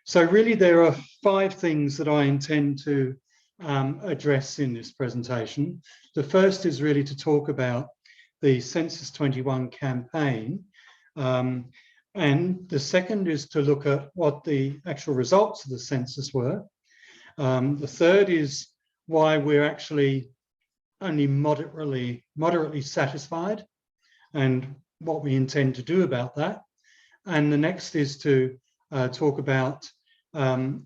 So really there are 5 things that I intend to address in this presentation. The first is really to talk about the Census 21 campaign. And the second is to look at what the actual results of the census were. The third is why we're actually only moderately satisfied and what we intend to do about that. And the next is to talk about an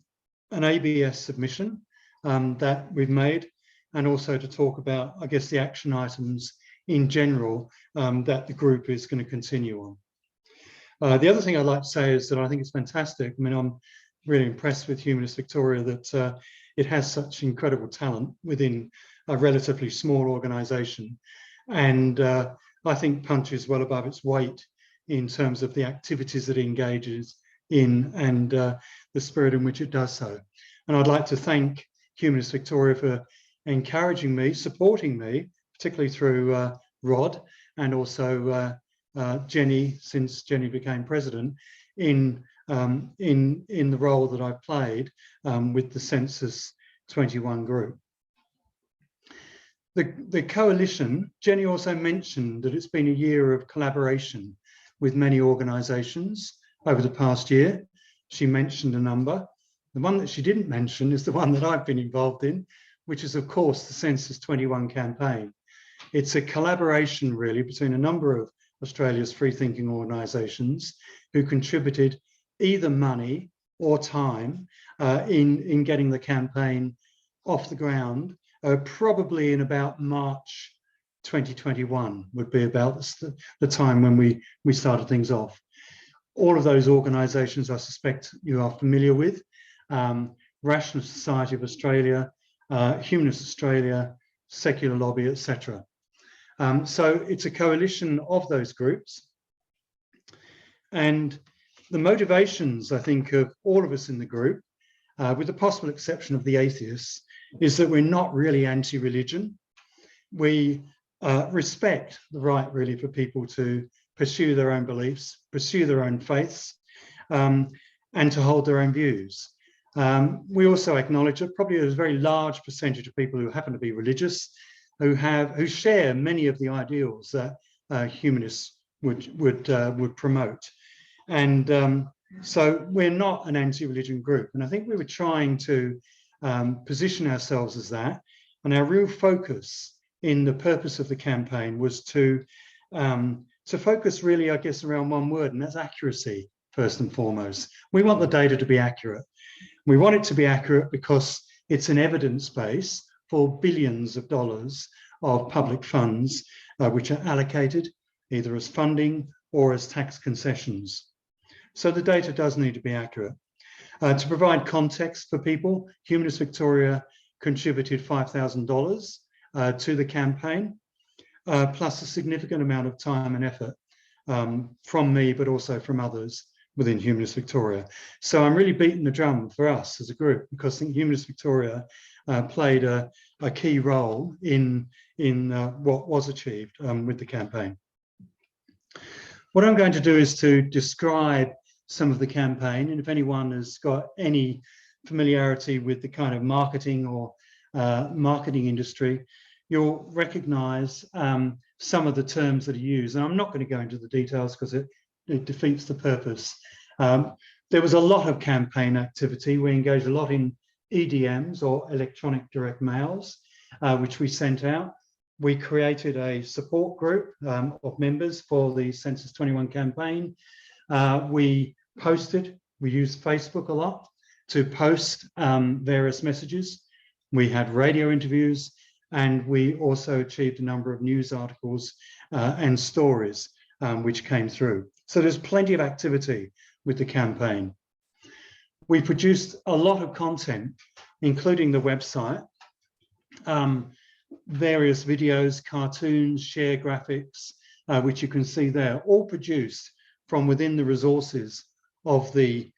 ABS submission that we've made, and also to talk about, I guess, the action items in general that the group is going to continue on. The other thing I'd like to say is that I think it's fantastic. I mean, I'm really impressed with Humanist Victoria that it has such incredible talent within a relatively small organisation. And I think punches well above its weight in terms of the activities that it engages in and the spirit in which it does so. And I'd like to thank Humanist Victoria for encouraging me, supporting me, particularly through Rod and also Jenny, since Jenny became president, in the role that I played with the Census 21 group. The coalition, Jenny also mentioned that it's been a year of collaboration with many organisations over the past year. She mentioned a number. The one that she didn't mention is the one that I've been involved in, which is, of course, the Census 21 campaign. It's a collaboration, really, between a number of Australia's free-thinking organisations who contributed either money or time in getting the campaign off the ground. Probably in about March 2021 would be about the time when we started things off. All of those organisations, I suspect you are familiar with: Rational Society of Australia, Humanist Australia, Secular Lobby, etc. So it's a coalition of those groups. And the motivations, I think, of all of us in the group, with the possible exception of the atheists, is that we're not really anti-religion. We respect the right, really, for people to pursue their own beliefs, pursue their own faiths, and to hold their own views. We also acknowledge that probably there's a very large percentage of people who happen to be religious, who share many of the ideals that humanists would promote. And so we're not an anti-religion group. And I think we were trying to position ourselves as that. And our real focus in the purpose of the campaign was to focus really, I guess, around one word, and that's accuracy, first and foremost. We want the data to be accurate. We want it to be accurate because it's an evidence base for billions of dollars of public funds, which are allocated either as funding or as tax concessions. So the data does need to be accurate. To provide context for people, Humanist Victoria contributed $5,000 to the campaign, plus a significant amount of time and effort from me, but also from others within Humanist Victoria. So I'm really beating the drum for us as a group, because I think Humanist Victoria played a key role in what was achieved with the campaign. What I'm going to do is to describe some of the campaign, and if anyone has got any familiarity with the kind of marketing or marketing industry, you'll recognise some of the terms that are used. And I'm not going to go into the details because it defeats the purpose. There was a lot of campaign activity. We engaged a lot in EDMs, or electronic direct mails, which we sent out. We created a support group of members for the Census 21 campaign. We posted, we used Facebook a lot to post various messages. We had radio interviews, and we also achieved a number of news articles and stories which came through. So there's plenty of activity with the campaign. We produced a lot of content, including the website, various videos, cartoons, share graphics, which you can see there, all produced from within the resources of the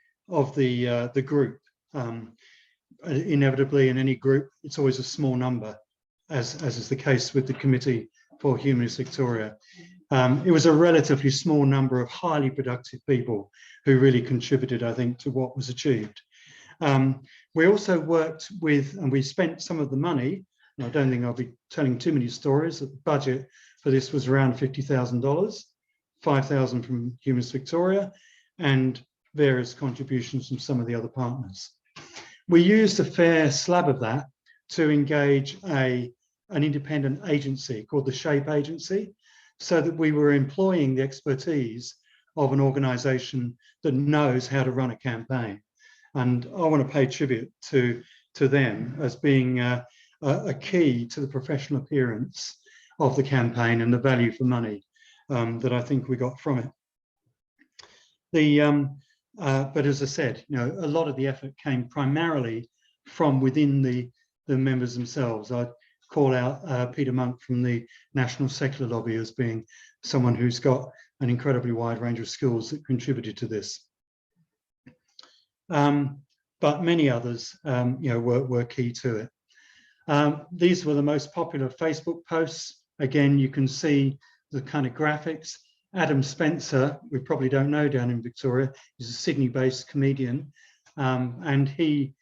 group. Inevitably, in any group, it's always a small number, as is the case with the Committee for Humanist Victoria. It was a relatively small number of highly productive people who really contributed, I think, to what was achieved. We also worked with, and we spent some of the money, and I don't think I'll be telling too many stories, the budget for this was around $50,000, $5,000 from Humanist Victoria, and various contributions from some of the other partners. We used a fair slab of that to engage an independent agency called the SHAPE Agency, so that we were employing the expertise of an organisation that knows how to run a campaign. And I want to pay tribute to them as being a key to the professional appearance of the campaign and the value for money that I think we got from it. But as I said, you know, a lot of the effort came primarily from within the members themselves. I'd call out Peter Monk from the National Secular Lobby as being someone who's got an incredibly wide range of skills that contributed to this. But many others, you know, were key to it. These were the most popular Facebook posts. Again, you can see the kind of graphics. Adam Spencer, we probably don't know down in Victoria, is a Sydney-based comedian, and he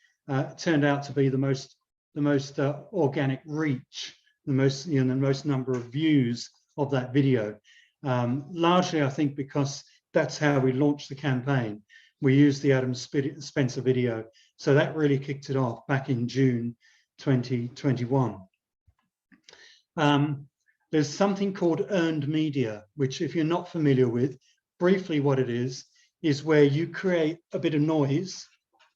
turned out to be the most organic reach, the most number of views of that video. Largely, I think, because that's how we launched the campaign. We used the Adam Spencer video, so that really kicked it off back in June 2021. There's something called earned media, which, if you're not familiar with, briefly what it is where you create a bit of noise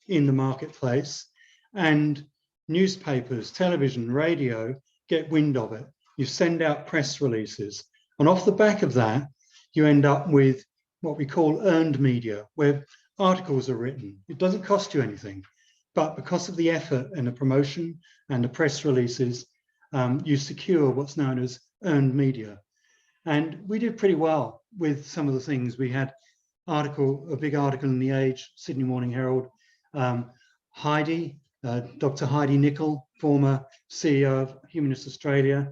in the marketplace and newspapers, television, radio get wind of it. You send out press releases, and off the back of that, you end up with what we call earned media, where articles are written. It doesn't cost you anything, but because of the effort and the promotion and the press releases, you secure what's known as earned media. And we did pretty well with some of the things. We had a big article in The Age, Sydney Morning Herald. Heidi, Dr. Heidi Nicol, former CEO of Humanist Australia,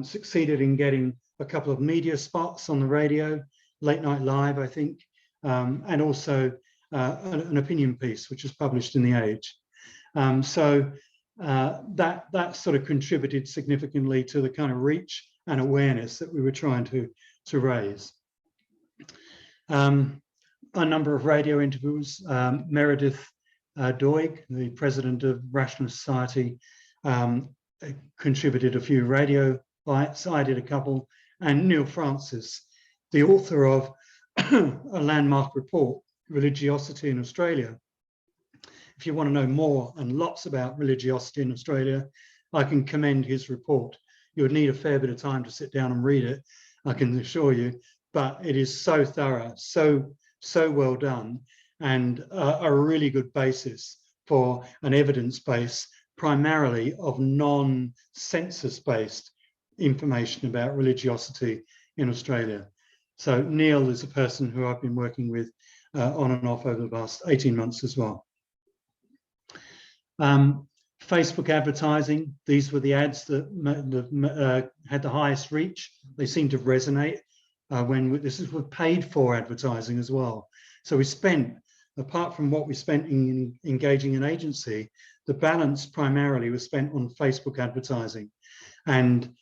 succeeded in getting a couple of media spots on the radio, Late Night Live, I think, and also an opinion piece, which was published in The Age. So that sort of contributed significantly to the kind of reach and awareness that we were trying to raise. A number of radio interviews. Meredith Doig, the president of Rationalist Society, contributed a few radio bites. I did a couple, and Neil Francis, the author of a landmark report, Religiosity in Australia. If you want to know more and lots about religiosity in Australia, I can commend his report. You would need a fair bit of time to sit down and read it, I can assure you, but it is so thorough, so well done, and a really good basis for an evidence base, primarily of non-census based information about religiosity in Australia. So Neil is a person who I've been working with on and off over the past 18 months as well. Facebook advertising, these were the ads that had the highest reach. They seem to resonate this is with paid for advertising as well. So we spent, apart from what we spent in engaging an agency, the balance primarily was spent on Facebook advertising. And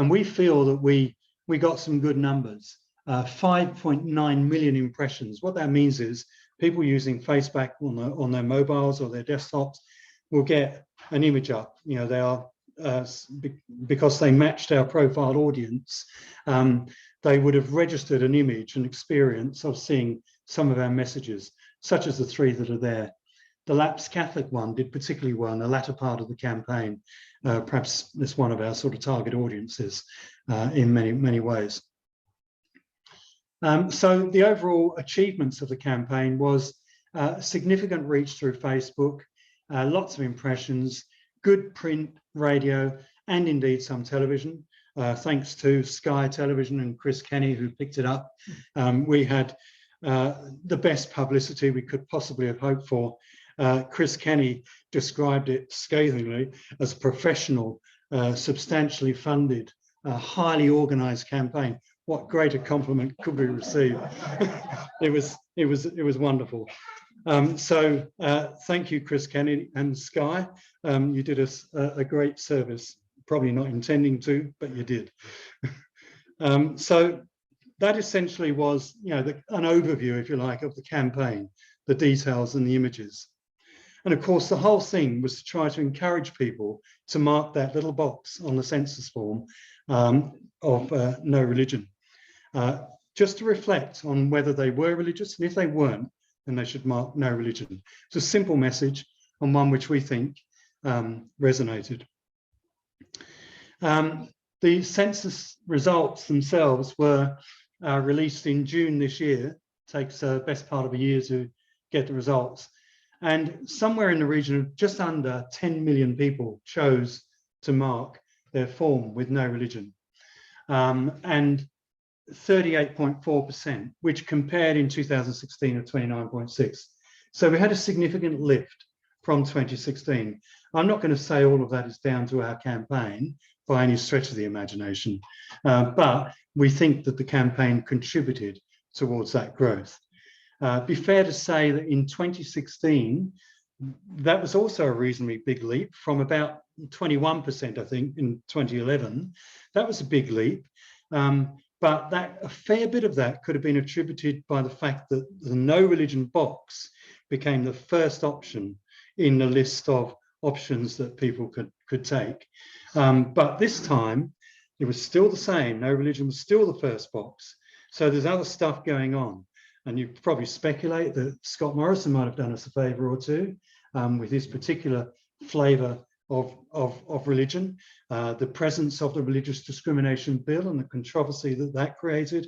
we feel that we got some good numbers. 5.9 million impressions. What that means is people using Facebook on their mobiles or their desktops will get an image up. You know, they are because they matched our profile audience. They would have registered an image, an experience of seeing some of our messages, such as the three that are there. The Lapsed Catholic one did particularly well in the latter part of the campaign. Perhaps it's one of our sort of target audiences in many ways. So the overall achievements of the campaign was significant reach through Facebook, lots of impressions, good print, radio, and indeed some television. Thanks to Sky Television and Chris Kenny, who picked it up. We had the best publicity we could possibly have hoped for. Chris Kenny described it scathingly as a professional, substantially funded, highly organized campaign. What greater compliment could we receive? It was wonderful. Thank you, Chris Kennedy and Sky. You did us a great service, probably not intending to, but you did. So that essentially was, an overview, if you like, of the campaign, the details and the images. And of course, the whole thing was to try to encourage people to mark that little box on the census form of no religion, just to reflect on whether they were religious, and if they weren't, then they should mark no religion. It's a simple message, and one which we think resonated. The census results themselves were released in June this year. It takes the best part of a year to get the results. And somewhere in the region of just under 10 million people chose to mark their form with no religion. And 38.4%, which compared in 2016 of 29.6. So we had a significant lift from 2016. I'm not going to say all of that is down to our campaign by any stretch of the imagination, but we think that the campaign contributed towards that growth. Be fair to say that in 2016, that was also a reasonably big leap from about 21%, I think, in 2011. That was a big leap. But a fair bit of that could have been attributed by the fact that the no religion box became the first option in the list of options that people could take. But this time, it was still the same. No religion was still the first box. So there's other stuff going on. And you probably speculate that Scott Morrison might have done us a favour or two with his particular flavour of religion, the presence of the Religious Discrimination Bill and the controversy that created,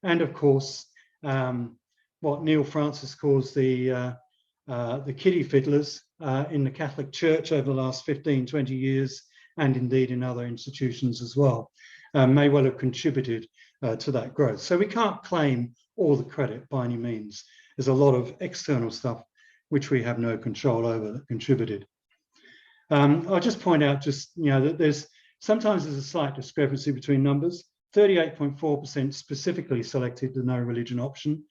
and of course what Neil Francis calls the kiddie fiddlers in the Catholic Church over the last 15, 20 years, and indeed in other institutions as well, may well have contributed to that growth. So we can't claim all the credit by any means. There's a lot of external stuff which we have no control over that contributed. I'll just point out that there's sometimes a slight discrepancy between numbers. 38.4% specifically selected the no religion option.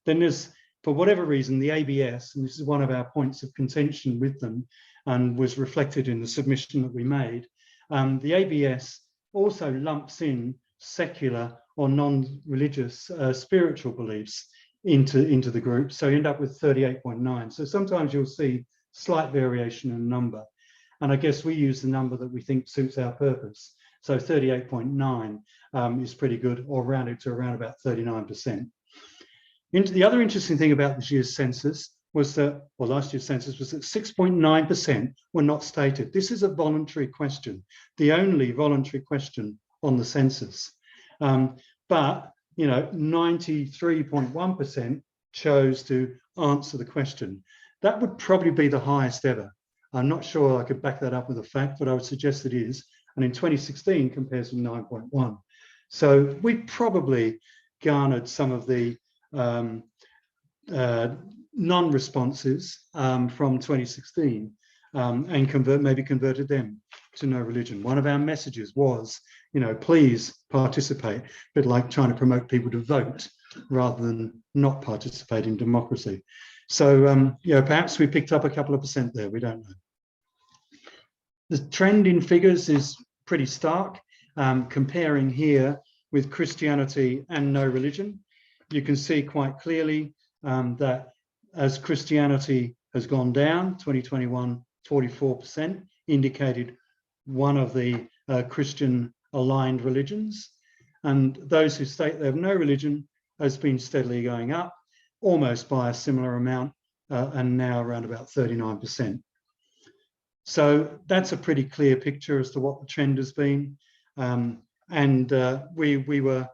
Then there's, for whatever reason, the ABS, and this is one of our points of contention with them and was reflected in the submission that we made. The ABS also lumps in secular or non-religious spiritual beliefs into the group. So you end up with 38.9. So sometimes you'll see slight variation in number. And I guess we use the number that we think suits our purpose. So 38.9 is pretty good, or rounded to around about 39%. The other interesting thing about this year's census was that, well, last year's census was that 6.9% were not stated. This is a voluntary question, the only voluntary question on the census. But 93.1% chose to answer the question. That would probably be the highest ever. I'm not sure I could back that up with a fact, but I would suggest it is. And in 2016 compares with 9.1. So we probably garnered some of the non-responses from 2016 and maybe converted them to no religion. One of our messages was, please participate, a bit like trying to promote people to vote rather than not participate in democracy. So, perhaps we picked up a couple of percent there, we don't know. The trend in figures is pretty stark, comparing here with Christianity and no religion. You can see quite clearly that as Christianity has gone down, 2021, 44%, indicated one of the Christian aligned religions. And those who state they have no religion has been steadily going up, almost by a similar amount, and now around about 39%. So that's a pretty clear picture as to what the trend has been. We were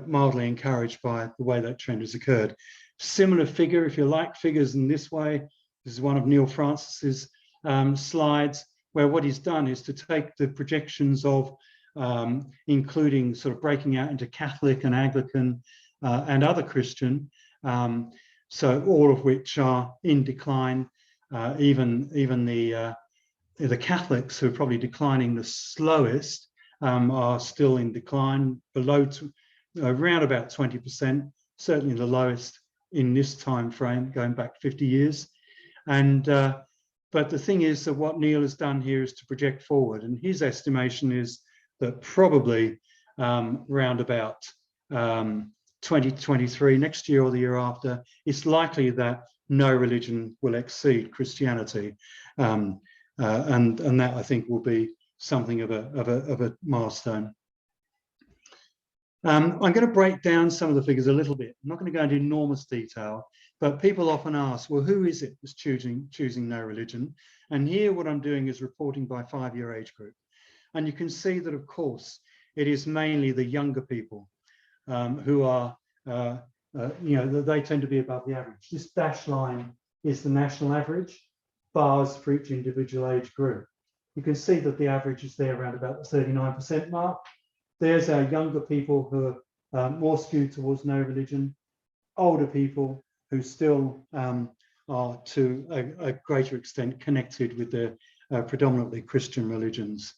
mildly encouraged by the way that trend has occurred. Similar figure, if you like, figures in this way. This is one of Neil Francis's slides, where what he's done is to take the projections of including sort of breaking out into Catholic and Anglican and other Christian, so all of which are in decline. Even the Catholics, who are probably declining the slowest, are still in decline, below around about 20%, certainly the lowest in this time frame, going back 50 years. And but the thing is that what Neil has done here is to project forward, and his estimation is that probably round about 2023, next year or the year after, it's likely that no religion will exceed Christianity, and that I think will be something of a milestone. I'm going to break down some of the figures a little bit. I'm not going to go into enormous detail, but people often ask, well, who is it that's choosing no religion? And here what I'm doing is reporting by 5-year age group. And you can see that, of course, it is mainly the younger people who are, they tend to be above the average. This dashed line is the national average, bars for each individual age group. You can see that the average is there around about the 39% mark. There's our younger people who are more skewed towards no religion, older people who still are to a greater extent connected with their predominantly Christian religions.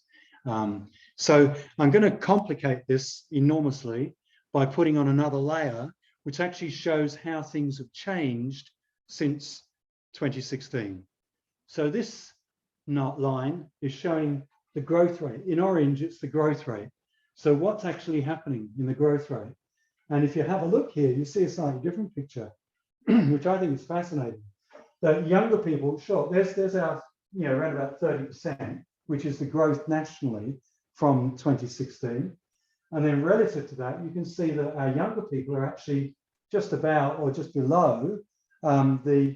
So I'm going to complicate this enormously by putting on another layer, which actually shows how things have changed since 2016. So this line is showing the growth rate. In orange, it's the growth rate. So what's actually happening in the growth rate? And if you have a look here, you see a slightly different picture, which I think is fascinating. That younger people, sure, there's our, around about 30%, which is the growth nationally from 2016. And then relative to that, you can see that our younger people are actually just about or just below the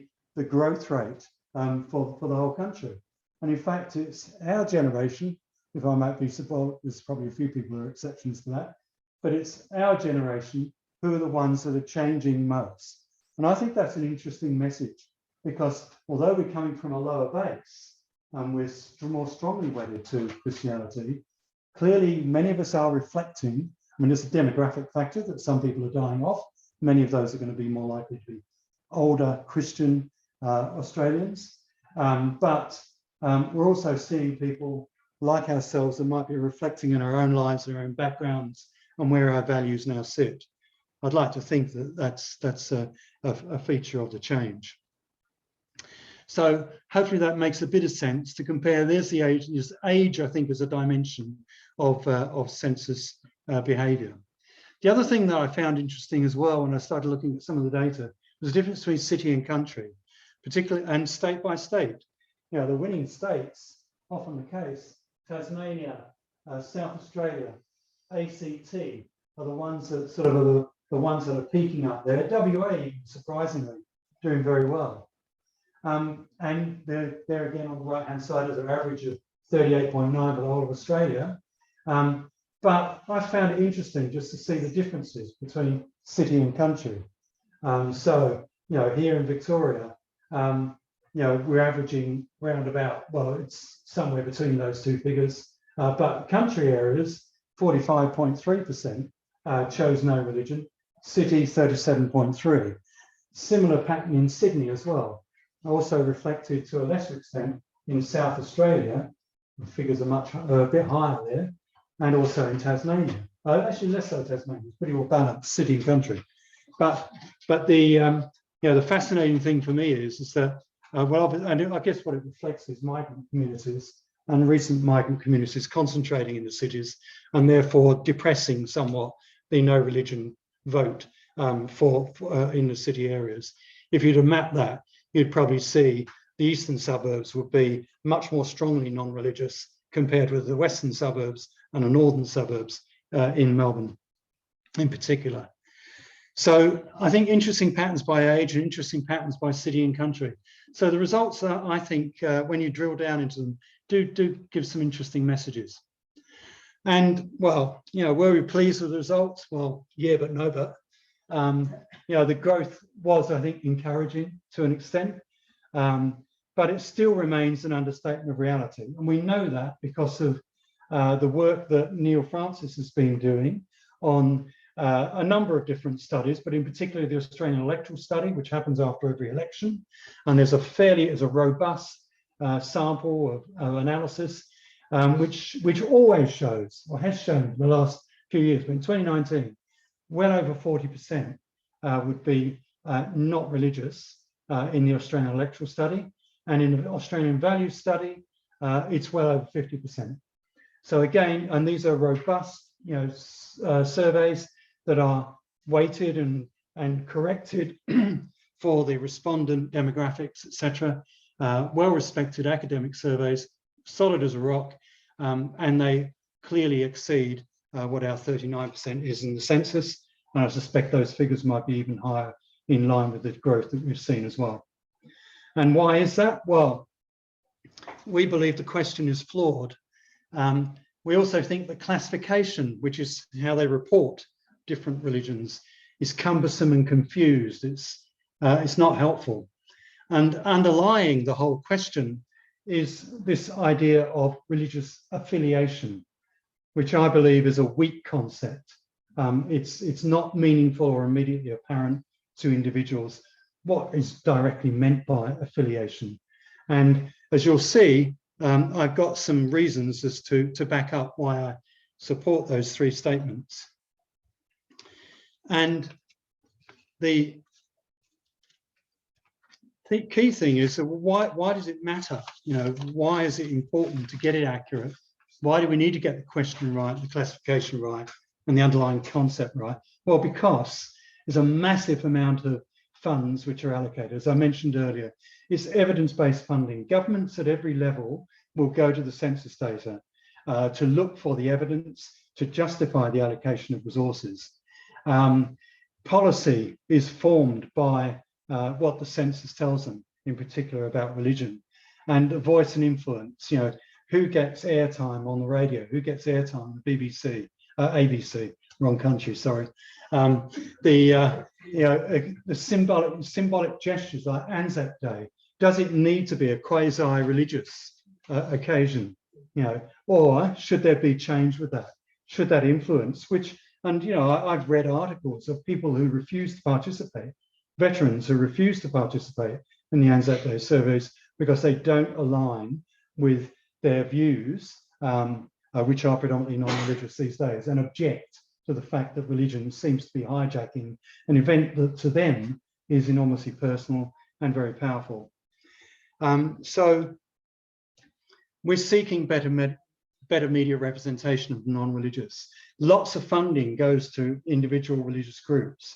growth rate for the whole country. And in fact, it's our generation, if I might be surprised, there's probably a few people who are exceptions to that, but it's our generation who are the ones that are changing most. And I think that's an interesting message, because although we're coming from a lower base and we're more strongly wedded to Christianity, clearly many of us are reflecting. I mean, there's a demographic factor that some people are dying off. Many of those are going to be more likely to be older Christian Australians. But we're also seeing people like ourselves that might be reflecting in our own lives, our own backgrounds, and where our values now sit. I'd like to think that that's a feature of the change. So hopefully that makes a bit of sense to compare. There's the age. Age, I think, is a dimension of census behaviour. The other thing that I found interesting as well when I started looking at some of the data was the difference between city and country, particularly and state by state. The winning states, often the case, Tasmania, South Australia, ACT are the ones that sort of are the ones that are peaking up there. WA, surprisingly, doing very well. And they're again on the right-hand side as an average of 38.9 for the whole of Australia. But I found it interesting just to see the differences between city and country. So, here in Victoria, we're averaging round about, well, it's somewhere between those two figures. But country areas, 45.3% chose no religion, city 37.3%. Similar pattern in Sydney as well. Also reflected to a lesser extent in South Australia. The figures are a bit higher there, and also in Tasmania. Actually, less so Tasmania. It's pretty well balanced, city and country. But the the fascinating thing for me is that and I guess what it reflects is migrant communities and recent migrant communities concentrating in the cities, and therefore depressing somewhat the no religion vote in the city areas. If you'd have mapped that, you'd probably see the eastern suburbs would be much more strongly non-religious compared with the western suburbs and the northern suburbs in Melbourne in particular. So I think interesting patterns by age and interesting patterns by city and country. So the results are, I think, when you drill down into them, do give some interesting messages. And well, were we pleased with the results? Well, yeah, but no, but. The growth was, I think, encouraging to an extent, but it still remains an understatement of reality. And we know that because of the work that Neil Francis has been doing on a number of different studies, but in particular the Australian electoral study, which happens after every election. And there's a robust sample of analysis, which always shows, or has shown in the last few years, but in 2019, well over 40% would be not religious in the Australian electoral study, and in the Australian values study, it's well over 50%. So again, and these are robust, surveys that are weighted and corrected for the respondent demographics, etc. Well-respected academic surveys, solid as a rock, and they clearly exceed what our 39% is in the census. And I suspect those figures might be even higher in line with the growth that we've seen as well. And why is that? Well, we believe the question is flawed. We also think that classification, which is how they report different religions, is cumbersome and confused. It's not helpful. And underlying the whole question is this idea of religious affiliation, which I believe is a weak concept. It's not meaningful or immediately apparent to individuals what is directly meant by affiliation. And as you'll see, I've got some reasons as to back up why I support those three statements. And the key thing is that why does it matter? Why is it important to get it accurate? Why do we need to get the question right, the classification right, and the underlying concept right? Well, because there's a massive amount of funds which are allocated. As I mentioned earlier, it's evidence-based funding. Governments at every level will go to the census data to look for the evidence to justify the allocation of resources. Policy is formed by what the census tells them, in particular about religion, and voice and influence. Who gets airtime on the radio? Who gets airtime on the BBC, ABC? Wrong country, sorry. The symbolic gestures like Anzac Day. Does it need to be a quasi-religious occasion? Or should there be change with that? Should that influence? I've read articles of people who refuse to participate, veterans who refuse to participate in the Anzac Day surveys because they don't align with their views, which are predominantly non-religious these days, and object to the fact that religion seems to be hijacking an event that to them is enormously personal and very powerful. So we're seeking better media representation of the non-religious. Lots of funding goes to individual religious groups.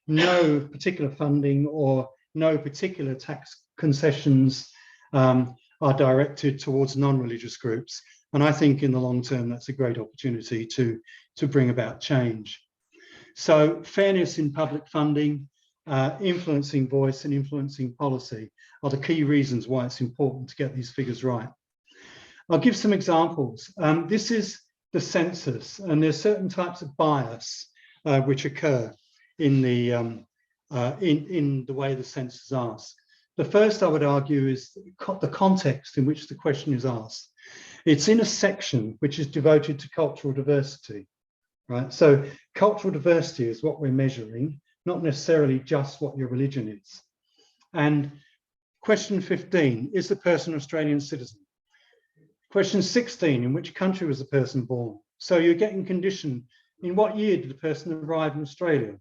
No particular funding or no particular tax concessions are directed towards non-religious groups. And I think in the long term, that's a great opportunity to bring about change. So fairness in public funding, influencing voice and influencing policy are the key reasons why it's important to get these figures right. I'll give some examples. This is the census, and there's certain types of bias which occur in the way the census is asked. The first, I would argue, is the context in which the question is asked. It's in a section which is devoted to cultural diversity, right? So cultural diversity is what we're measuring, not necessarily just what your religion is. And question 15, is the person an Australian citizen? Question 16, in which country was the person born? So you're getting conditioned, in what year did the person arrive in Australia?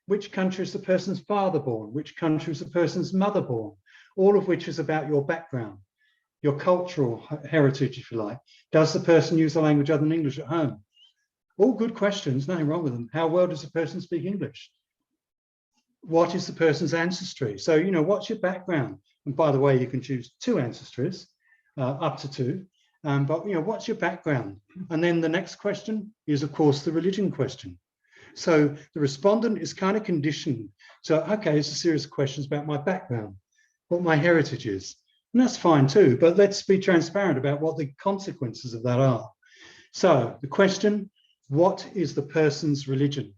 Which country is the person's father born? Which country is the person's mother born? All of which is about your background, your cultural heritage, if you like. Does the person use a language other than English at home? All good questions, nothing wrong with them. How well does the person speak English? What is the person's ancestry? So, what's your background? And by the way, you can choose 2 ancestries, up to 2. But, what's your background? And then the next question is, of course, the religion question. So the respondent is kind of conditioned. So, okay, it's a series of questions about my background, what my heritage is. And that's fine too, but let's be transparent about what the consequences of that are. So the question, what is the person's religion?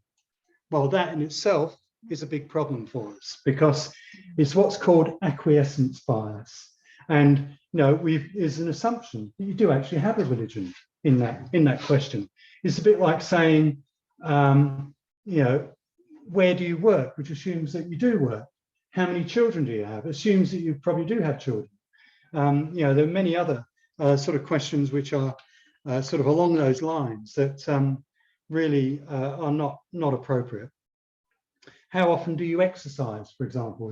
Well, that in itself is a big problem for us because it's what's called acquiescence bias. And, is an assumption that you do actually have a religion in that question. It's a bit like saying, where do you work, which assumes that you do work. How many children do you have? Assumes that you probably do have children. There are many other sort of questions which are sort of along those lines that really are not appropriate. How often do you exercise, for example,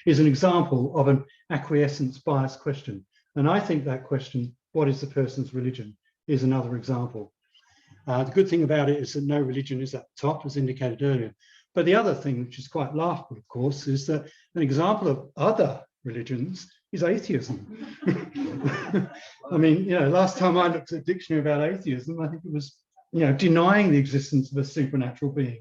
is an example of an acquiescence bias question. And I think that question, what is the person's religion, is another example. The good thing about it is that no religion is at the top, as indicated earlier. But the other thing, which is quite laughable, of course, is that an example of other religions is atheism. I mean, last time I looked at a dictionary about atheism, I think it was, denying the existence of a supernatural being.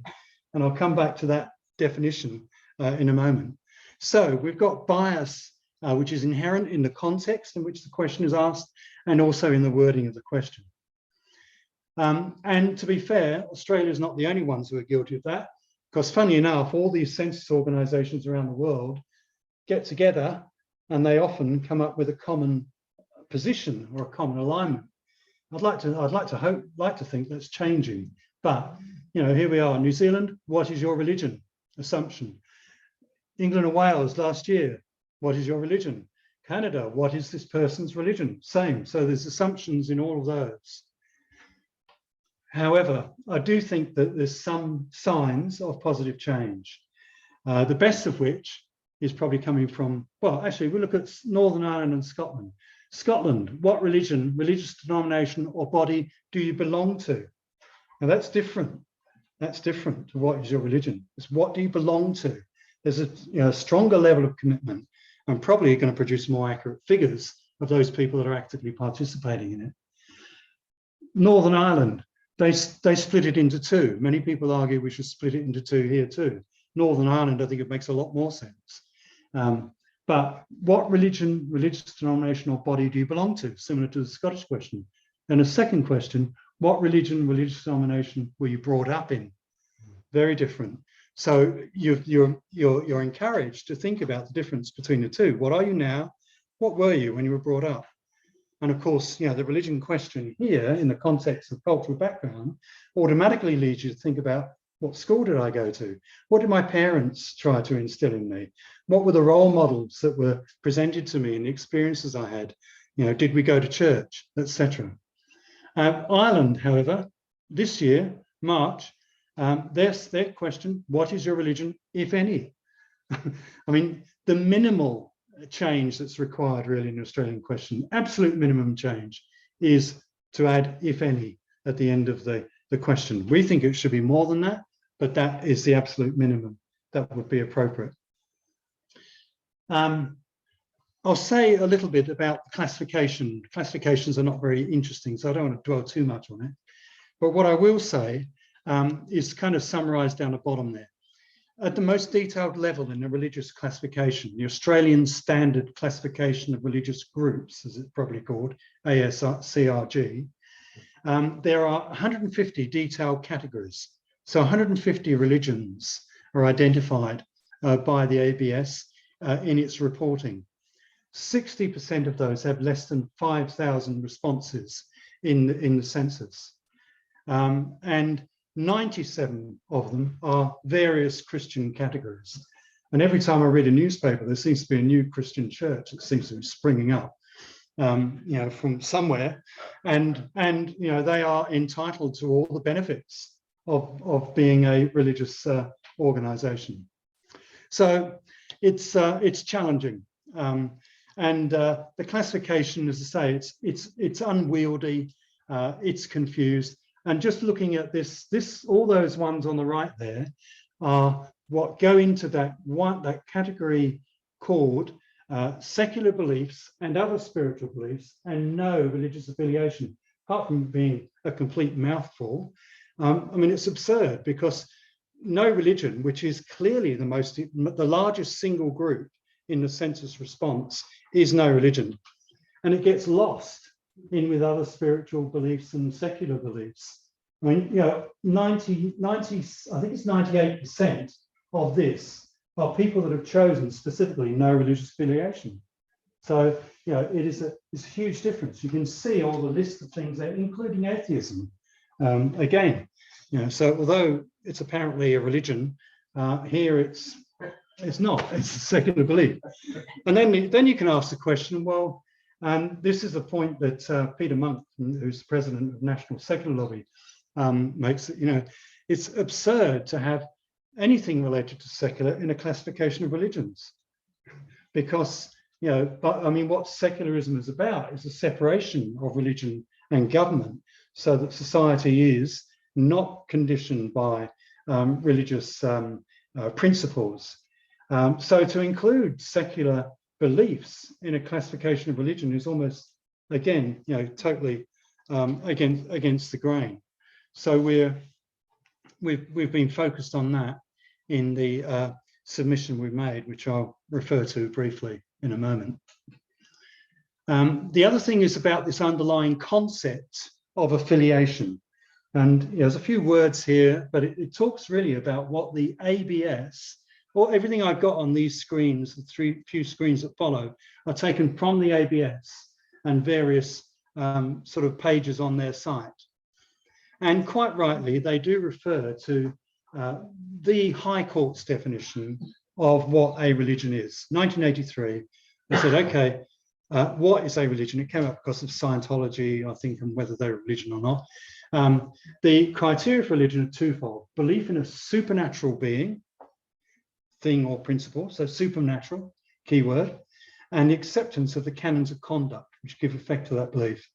And I'll come back to that definition in a moment. So we've got bias, which is inherent in the context in which the question is asked, and also in the wording of the question. And to be fair, Australia is not the only ones who are guilty of that, because funnily enough, all these census organisations around the world get together and they often come up with a common position or a common alignment. I'd like to think that's changing, but here we are. New Zealand, what is your religion? Assumption. England and Wales last year, what is your religion? Canada, what is this person's religion? Same. So there's assumptions in all of those. However, I do think that there's some signs of positive change. The best of which is probably coming from, well, actually, we look at Northern Ireland and Scotland. Scotland, what religion, religious denomination or body do you belong to? Now that's different. That's different to what is your religion. It's what do you belong to? There's a stronger level of commitment and probably going to produce more accurate figures of those people that are actively participating in it. Northern Ireland, they split it into two. Many people argue we should split it into two here too. Northern Ireland, I think it makes a lot more sense. But what religion, religious denomination or body do you belong to? Similar to the Scottish question. And a second question, what religion, religious denomination were you brought up in? Very different. So you're encouraged to think about the difference between the two. What are you now? What were you when you were brought up? And of course, the religion question here in the context of cultural background automatically leads you to think about, what school did I go to? What did my parents try to instill in me? What were the role models that were presented to me and the experiences I had? Did we go to church, etc. Ireland, however, this year, March, their question, what is your religion, if any? I mean, the minimal change that's required really in the Australian question, absolute minimum change, is to add if any at the end of the question. We think it should be more than that, but that is the absolute minimum that would be appropriate. I'll say a little bit about classification. Classifications are not very interesting, so I don't want to dwell too much on it. But what I will say is kind of summarised down the bottom there. At the most detailed level in the religious classification, the Australian Standard Classification of Religious Groups, as it's probably called, ASCRG, there are 150 detailed categories. So 150 religions are identified by the ABS in its reporting. 60% of those have less than 5,000 responses in the census. And 97 of them are various Christian categories. And every time I read a newspaper, there seems to be a new Christian church that seems to be springing up, from somewhere. And they are entitled to all the benefits of being a religious organization. So it's challenging. And the classification, as I say, it's unwieldy, it's confused. And just looking at all those ones on the right there are what go into that category called secular beliefs and other spiritual beliefs and no religious affiliation. Apart from being a complete mouthful, I mean, it's absurd because no religion, which is clearly the largest single group in the census response, is no religion. And it gets lost in with other spiritual beliefs and secular beliefs. I mean, I think it's 98% of this are people that have chosen specifically no religious affiliation. So, it is a huge difference. You can see all the list of things there, including atheism. Again, so although it's apparently a religion, here it's not. It's a secular belief. And then you can ask the question, well, this is a point that Peter Monk, who's the president of National Secular Lobby, makes. It's absurd to have anything related to secular in a classification of religions, because, you know, but I mean, what secularism is about is a separation of religion and government, so that society is not conditioned by religious principles. So to include secular beliefs in a classification of religion is almost, again, you know, totally against the grain. So we've been focused on that in the submission we made, which I'll refer to briefly in a moment. The other thing is about this underlying concept of affiliation. And you know, there's a few words here, but it talks really about what the ABS, or everything I've got on these screens, the few screens that follow, are taken from the ABS and various sort of pages on their site. And quite rightly, they do refer to the High Court's definition of what a religion is. 1983, they said, okay, what is a religion? It came up because of Scientology, I think, and whether they're a religion or not. The criteria for religion are twofold: belief in a supernatural being, thing or principle, so supernatural, keyword, and the acceptance of the canons of conduct, which give effect to that belief.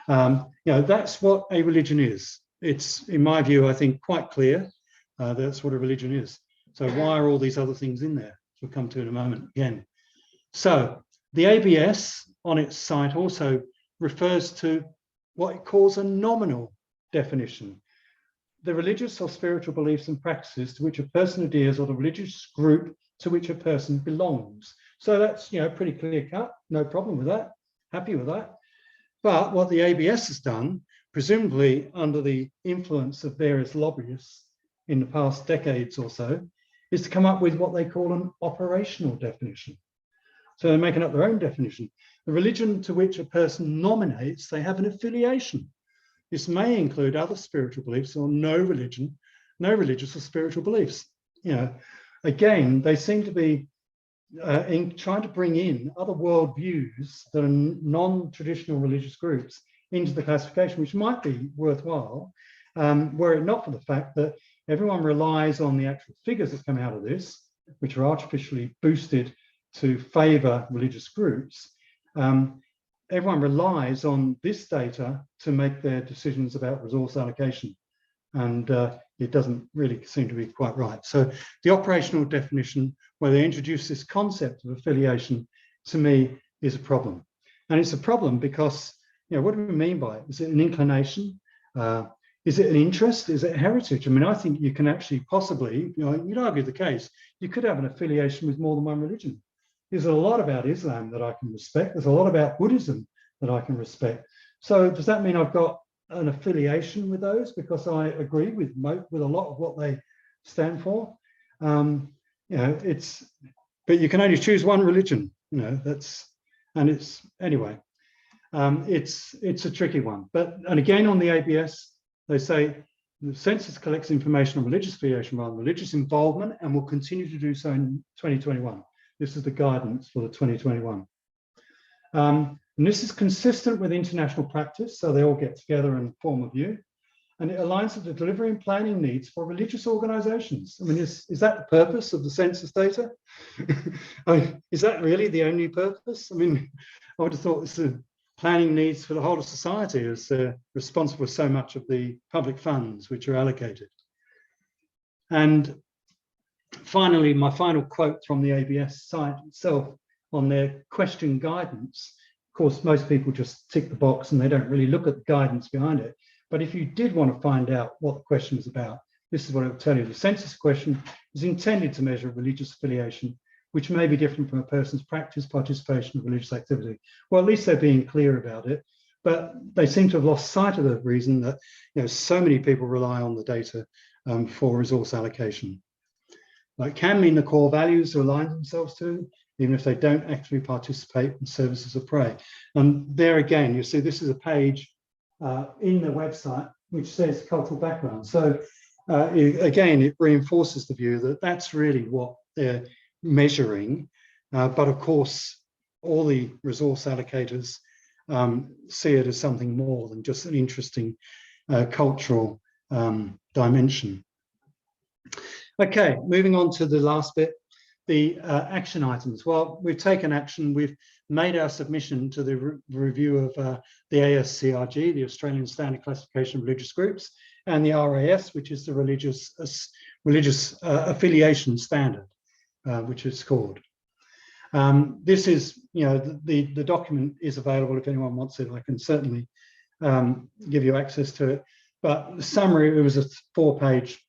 You know, that's what a religion is. It's, in my view, I think, quite clear that's what a religion is. So why are all these other things in there? We'll come to in a moment again. So the ABS on its site also refers to what it calls a nominal definition: the religious or spiritual beliefs and practices to which a person adheres, or the religious group to which a person belongs. So that's, you know, pretty clear cut, no problem with that, happy with that. But what the ABS has done, presumably under the influence of various lobbyists in the past decades or so, is to come up with what they call an operational definition. So they're making up their own definition. The religion to which a person nominates, they have an affiliation. This may include other spiritual beliefs or no religion, no religious or spiritual beliefs. You know, again, they seem to be trying to bring in other worldviews that are non-traditional religious groups into the classification, which might be worthwhile, were it not for the fact that everyone relies on the actual figures that come out of this, which are artificially boosted to favour religious groups. Everyone relies on this data to make their decisions about resource allocation, and it doesn't really seem to be quite right. So the operational definition, where they introduce this concept of affiliation, to me is a problem. And it's a problem because, you know, what do we mean by it? Is it an inclination? Is it an interest? Is it heritage? I mean, I think you can actually possibly, you know, you'd argue the case, you could have an affiliation with more than one religion. There's a lot about Islam that I can respect. There's a lot about Buddhism that I can respect. So does that mean I've got an affiliation with those because I agree with a lot of what they stand for? You know, but you can only choose one religion. You know, anyway. It's a tricky one. And again, on the ABS, they say the census collects information on religious affiliation rather than religious involvement, and will continue to do so in 2021. This is the guidance for the 2021. And this is consistent with international practice, so they all get together and form a view. And it aligns with the delivery and planning needs for religious organisations. I mean, is that the purpose of the census data? I mean, is that really the only purpose? I mean, I would have thought this is planning needs for the whole of society, as they're responsible for so much of the public funds which are allocated. And finally, my final quote from the ABS site itself on their question guidance. Of course, most people just tick the box and they don't really look at the guidance behind it. But if you did want to find out what the question is about, this is what it will tell you. The census question is intended to measure religious affiliation, which may be different from a person's practice, participation, or religious activity. Well, at least they're being clear about it, but they seem to have lost sight of the reason that, you know, so many people rely on the data for resource allocation. It can mean the core values to align themselves to, even if they don't actually participate in services of prayer. And there again, you see this is a page in the website which says cultural background. So again, it reinforces the view that that's really what they're measuring. But of course, all the resource allocators see it as something more than just an interesting cultural dimension. Okay, moving on to the last bit, the action items. Well, we've taken action. We've made our submission to the review of the ASCRG, the Australian Standard Classification of Religious Groups, and the RAS, which is the religious affiliation standard, which it's called. This is, the document is available if anyone wants it. I can certainly give you access to it. But the summary, it was a 4-page,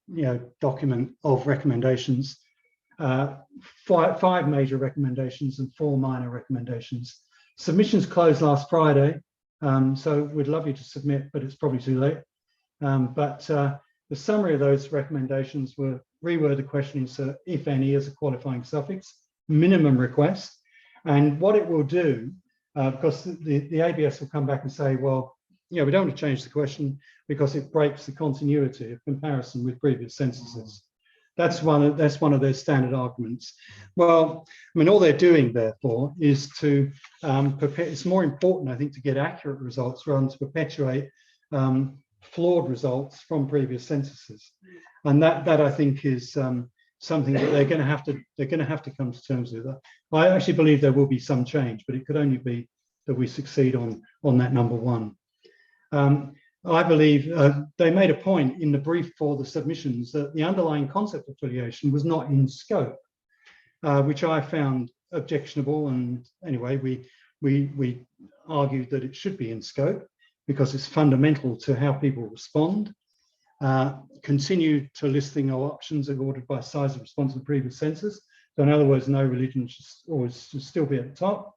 document of recommendations, 5 major recommendations and 4 minor recommendations. Submissions closed last Friday, so we'd love you to submit, but it's probably too late. The summary of those recommendations were reword the question insert, if any, as a qualifying suffix, minimum request. And what it will do, because the ABS will come back and say, well, we don't want to change the question because it breaks the continuity of comparison with previous censuses. That's one of their standard arguments. Well, I mean, all they're doing, therefore, is to it's more important, I think, to get accurate results rather than to perpetuate flawed results from previous censuses. And that I think is something that they're going to have to come to terms with. I actually believe there will be some change, but it could only be that we succeed on that number 1. I believe they made a point in the brief for the submissions that the underlying concept of affiliation was not in scope, which I found objectionable. And anyway, we argued that it should be in scope because it's fundamental to how people respond. Continue to listing of options ordered by size of response to the previous census. So in other words, no religion should still be at the top.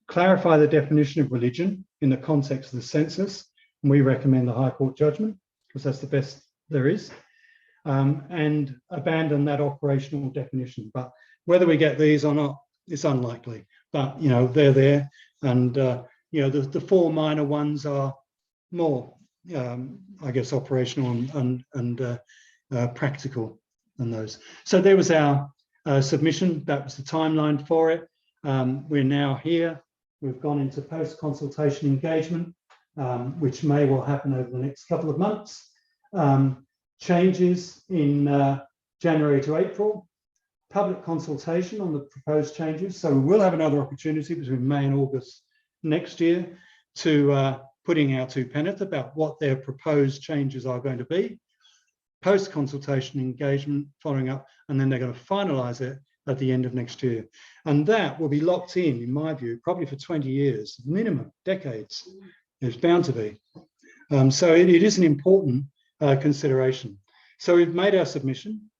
Clarify the definition of religion in the context of the census. And we recommend the High Court judgment because that's the best there is. And abandon that operational definition. But whether we get these or not, it's unlikely. But, they're there. And, the 4 minor ones are more, I guess, operational and practical than those. So there was our submission. That was the timeline for it. We're now here. We've gone into post-consultation engagement, which may well happen over the next couple of months. Changes in January to April. Public consultation on the proposed changes. So we will have another opportunity between May and August next year to putting our 2 penneth about what their proposed changes are going to be. Post-consultation engagement, following up, and then they're going to finalise it at the end of next year. And that will be locked in my view, probably for 20 years, minimum, decades. It's bound to be. So it is an important consideration. So we've made our submission.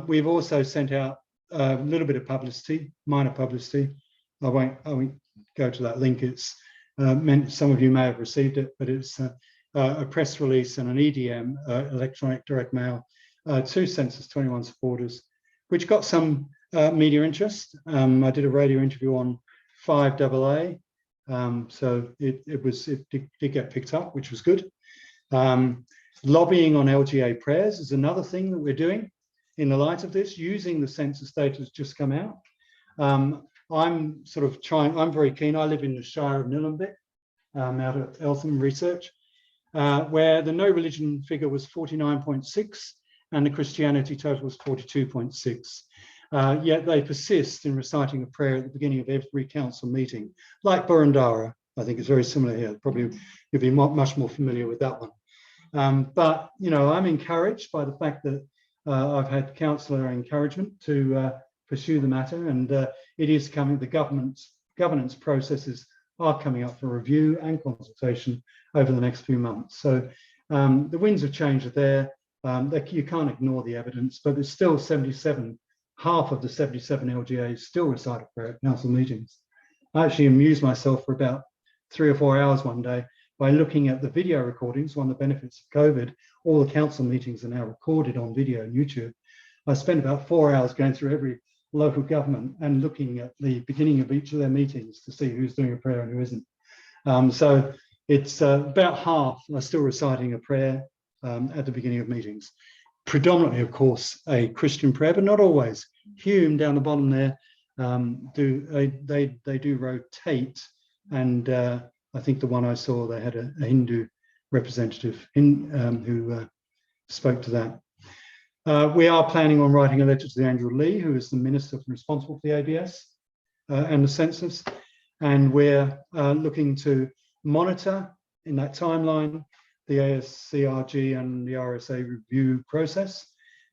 We've also sent out a little bit of publicity, minor publicity. I won't go to that link. It's meant some of you may have received it, but it's a press release and an EDM, electronic direct mail, to Census 21 supporters, which got some media interest. I did a radio interview on 5AA, so it did get picked up, which was good. Lobbying on LGA prayers is another thing that we're doing in the light of this, using the census data that's just come out. I'm very keen. I live in the Shire of Nillumbik, out at Eltham Research, where the no religion figure was 49.6 and the Christianity total was 42.6. Yet they persist in reciting a prayer at the beginning of every council meeting, like Burundara. I think it's very similar here. Probably you'll be much more familiar with that one. But I'm encouraged by the fact that I've had councillor encouragement to pursue the matter, and it is coming. The governance processes are coming up for review and consultation over the next few months. So the winds of change are there. You can't ignore the evidence, but there's still 77. Half of the 77 LGAs still recite a prayer at council meetings. I actually amused myself for about 3 or 4 hours one day by looking at the video recordings. One of the benefits of COVID, all the council meetings are now recorded on video and YouTube. I spent about 4 hours going through every local government and looking at the beginning of each of their meetings to see who's doing a prayer and who isn't. So it's about half are still reciting a prayer at the beginning of meetings. Predominantly, of course, a Christian prayer, but not always. Hume down the bottom there, they do rotate, and I think the one I saw, they had a Hindu representative who spoke to that. We are planning on writing a letter to Andrew Lee, who is the minister responsible for the ABS and the census. And we're looking to monitor in that timeline the ASCRG and the RSA review process.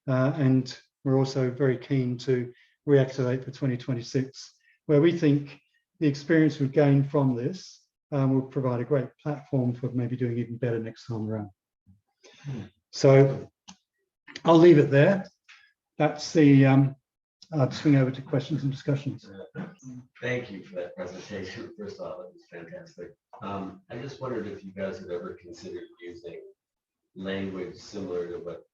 And we're also very keen to reactivate for 2026, where we think the experience we've gained from this will provide a great platform for maybe doing even better next time around. So I'll leave it there. That's the, I'll swing over to questions and discussions. Thank you for that presentation. First of all, that was fantastic. I just wondered if you guys had ever considered using language similar to what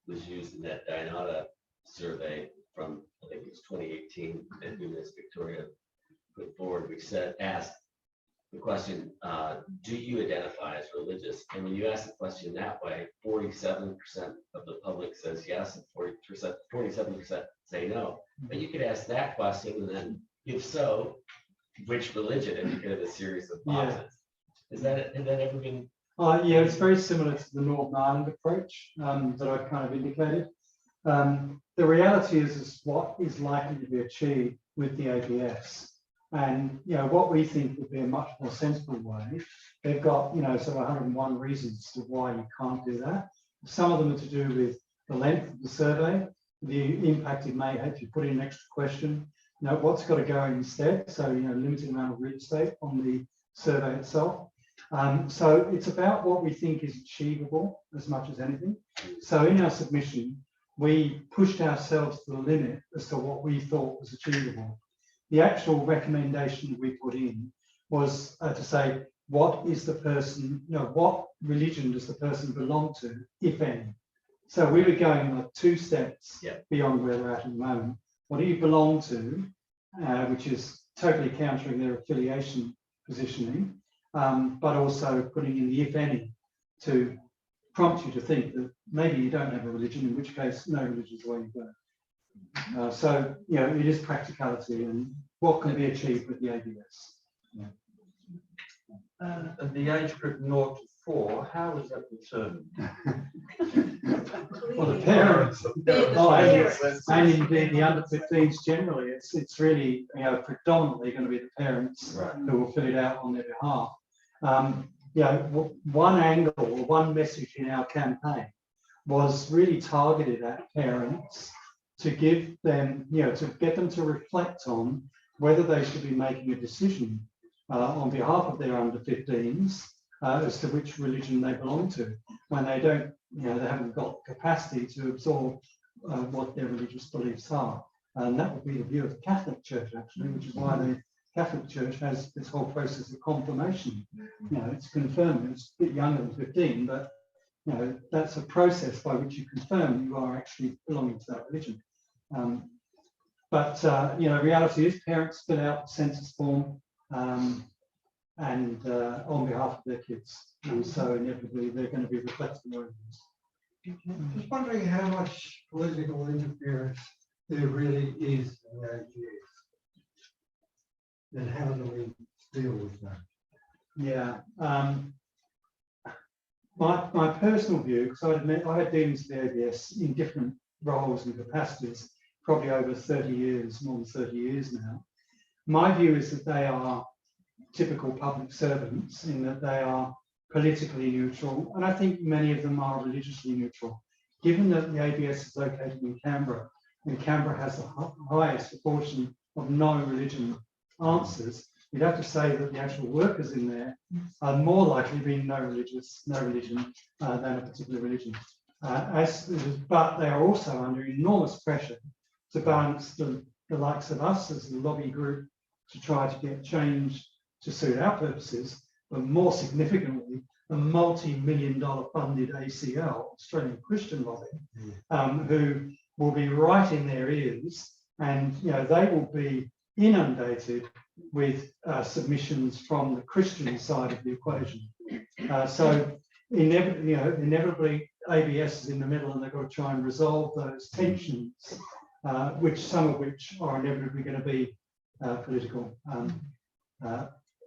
was used in that Dianata survey from, I think it was 2018 that Miss Victoria put forward. We asked the question, do you identify as religious? And when you ask the question that way, 47% of the public says yes, and 47% say no. But you could ask that question, and then if so, which religion? And you get a series of boxes. Has that ever been? Yeah, it's very similar to the Northern Ireland approach that I've kind of indicated. The reality is what is likely to be achieved with the ABS. And what we think would be a much more sensible way. They've got sort of 101 reasons to why you can't do that. Some of them are to do with the length of the survey, the impact it may have if you put in an extra question. What's got to go instead? So limited amount of real estate on the survey itself. So it's about what we think is achievable as much as anything. So in our submission, we pushed ourselves to the limit as to what we thought was achievable. The actual recommendation we put in was to say, what is the person, what religion does the person belong to, if any? So we were going like 2 steps beyond where we're at the moment. What do you belong to, which is totally countering their affiliation positioning, but also putting in the if any to prompt you to think that maybe you don't have a religion, in which case no religion is the way you go. So, it is practicality and what can be achieved with the ABS. And the age group 0 to 4, how is that determined? Well, the parents, and indeed the under 15s generally, it's really predominantly going to be the parents who will fill it out on their behalf. One angle or one message in our campaign was really targeted at parents to give them, to get them to reflect on whether they should be making a decision on behalf of their under 15s as to which religion they belong to, when they don't, they haven't got capacity to absorb what their religious beliefs are. And that would be the view of the Catholic Church, actually, which is why the Catholic Church has this whole process of confirmation. It's confirmed. It's a bit younger than 15, but that's a process by which you confirm you are actually belonging to that religion. Reality is parents fill out the census form and on behalf of their kids, and so inevitably they're going to be reflecting their own views. Just wondering how much political interference there really is in the AGS, and how do we deal with that? Yeah, my personal view, because I admit I had dealings with the ABS in different roles and capacities, probably over 30 years, more than 30 years now. My view is that they are typical public servants in that they are politically neutral, and I think many of them are religiously neutral. Given that the ABS is located in Canberra, and Canberra has the highest proportion of no-religion answers, you'd have to say that the actual workers in there are more likely to be no religion than a particular religion. But they are also under enormous pressure to balance the likes of us as a lobby group to try to get change to suit our purposes, but more significantly, the multi-million-dollar funded ACL, Australian Christian Lobby, who will be right in their ears, and they will be inundated with submissions from the Christian side of the equation. So inevitably, ABS is in the middle, and they've got to try and resolve those tensions, some of which are inevitably going to be political.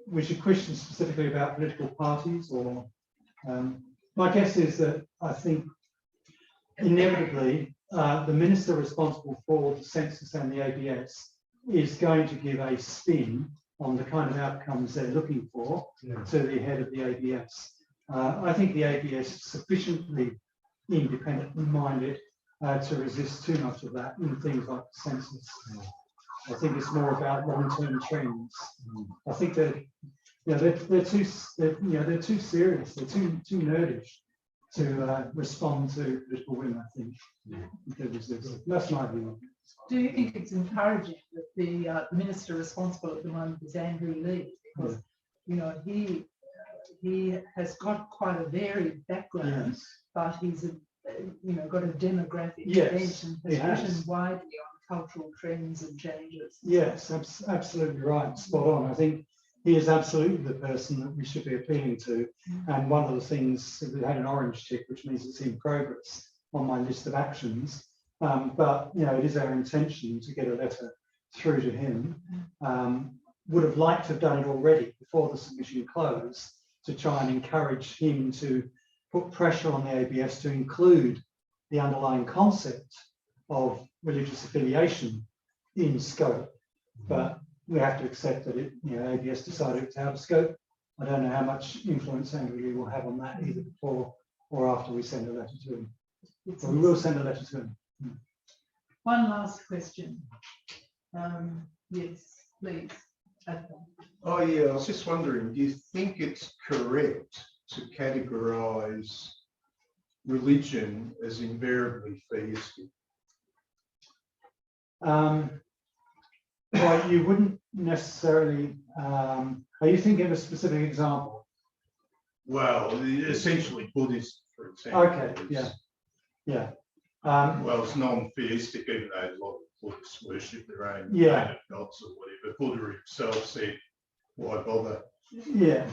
Was your question specifically about political parties, or my guess is that I think inevitably the minister responsible for the census and the ABS is going to give a spin on the kind of outcomes they're looking for to the head of the ABS. I think the ABS is sufficiently independently minded to resist too much of that in things like the census. I think it's more about long-term trends. I think that they're too serious. They're too nerdish to respond to political whim. I think that's my view. Do you think it's encouraging that the minister responsible at the moment is Andrew Lee, because he has got quite a varied background, but he's got a demographic bent and has written widely on cultural trends and changes. Yes, absolutely right, spot on. I think he is absolutely the person that we should be appealing to. And one of the things, we had an orange tick, which means it's in progress on my list of actions. But it is our intention to get a letter through to him. Would have liked to have done it already before the submission closed, to try and encourage him to put pressure on the ABS to include the underlying concept of religious affiliation in scope. But we have to accept that ABS decided it's out of scope. I don't know how much influence Andrew Lee will have on that, either before or after we send a letter to him. But we will send a letter to him. One last question. Yes, please. Oh yeah, I was just wondering, do you think it's correct to categorise religion as invariably theistic? Well, you wouldn't necessarily. Are you thinking of a specific example? Well, essentially Buddhist, for example. Okay. Yeah. Well, it's non-theistic, even though a lot of Buddhists worship their own Yeah. gods or whatever. Buddha himself said, "Why bother?" Yeah.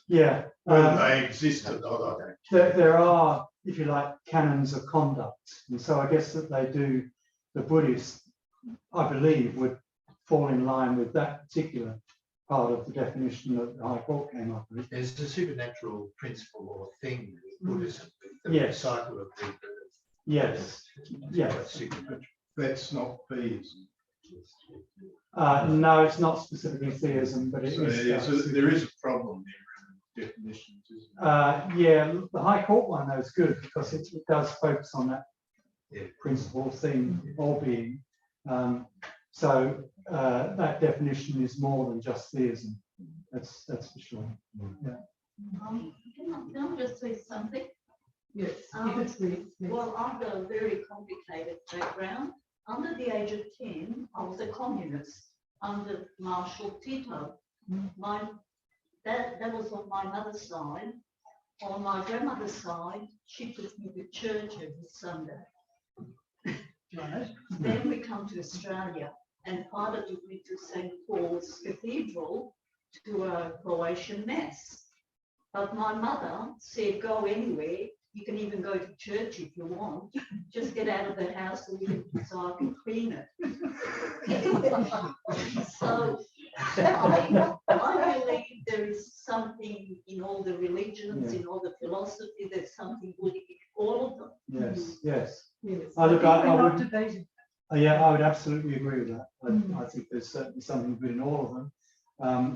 Yeah. Whether they exist or not, I don't care. There are, if you like, canons of conduct, and so I guess that they do. The Buddhists, I believe, would fall in line with that particular part of the definition that the High Court came up with. There's a supernatural principle or thing with Buddhism, the Yes. cycle of rebirth. Yes. Yes. Supernatural. That's not theism. No, it's not specifically theism, but it So is. there is a problem there in definitions, isn't there? Yeah, the High Court one though is good because it does focus on that Yeah. principle thing or being. So that definition is more than just theism. That's for sure. Yeah. Can I just say something? Yes. Please. Well, I've got a very complicated background. Under the age of 10, I was a communist under Marshal Tito. That was on my mother's side. On my grandmother's side, she took me to church every Sunday. Right. Then we come to Australia, and Father took me to St. Paul's Cathedral to a Croatian mass. But my mother said, go anywhere. You can even go to church if you want. Just get out of the house so I can clean it. So I believe there is something in all the religions, in all the philosophy. There's something good in all of them. Yes. Yes. Yes. I would. Debating. I would absolutely agree with that. I think there's certainly something good in all of them.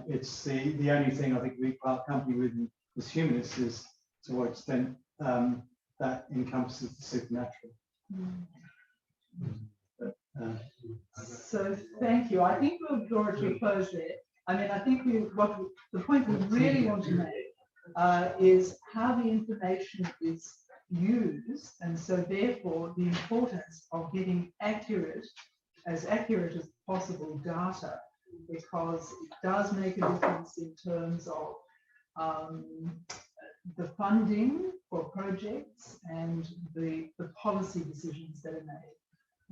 It's the only thing I think we part company with as humanists is to what extent that encompasses the supernatural. So thank you. I think we'll draw it to a close there. I mean, I think the point we really want to make is how the information is used, and so therefore the importance of getting as accurate as possible data, because it does make a difference in terms of the funding for projects and the policy decisions that are made.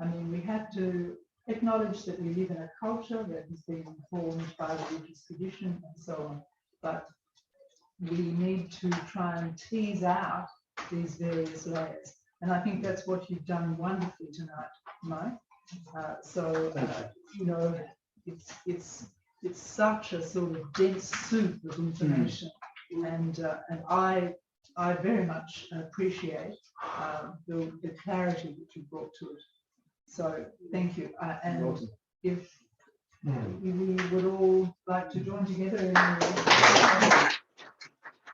I mean, we have to acknowledge that we live in a culture that has been informed by religious tradition and so on, but we need to try and tease out these various layers. And I think that's what you've done wonderfully tonight, Mike. It's such a sort of dense soup of information, and I I very much appreciate the clarity that you brought to it. So thank you. And if you would all like to join together in